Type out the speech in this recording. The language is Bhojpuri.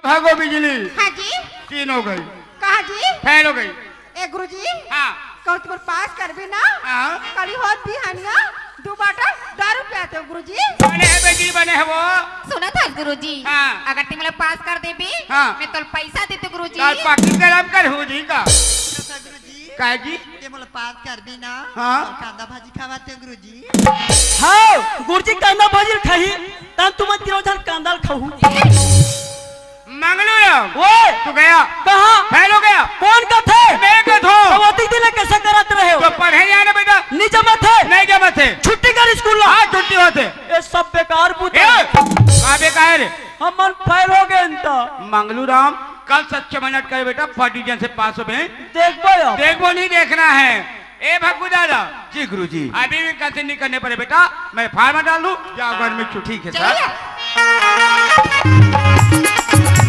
भागो बिजली। हाँ जी। 3 हो गई। कहा जी? फेल हो गई। ए गुरुजी। हाँ। कल तुम पास कर भी ना? हाँ। कल होत भी हनिया 2 बाटल दारू पियाते हो गुरुजी। बने है बेटी बने है वो। सुना था गुरुजी। हाँ। अगर तुम लोग पास कर दे भी हाँ। मैं तो पैसा देते गुरुजी। काल पाकी गरम कर हो जी का। काय जी? ते मला पास कर भी ना। हाँ। कांदा भाजी खावाते गुरुजी। हाँ गुरुजी कांदा भाजी खाही तन तुम 3 जन कांदा खाऊ। मंगलू राम। ओए तू गया कहाँ? फेल हो गया। कौन का थे? मैं का थो। कवाती दिन कैसे कराते रहे हो? तो पढ़े जाना बेटा। नहीं जमा थे? नहीं जमा थे। छुट्टी कर स्कूल। हाँ छुट्टी होते। ये सब बेकार पूछे। कहाँ बेकार रे? हम मन फेल हो गए इनता। मंगलू राम कल 7 मिनट करे बेटा फर्स्ट डिवीजन से पास हो गए। देखो देखो नहीं देखना है। ए भक्कू दादा। जी गुरुजी। अभी भी कैसे नहीं करने पड़े बेटा। मैं फार्म डाल दूं या घर में छुट्टी है सर।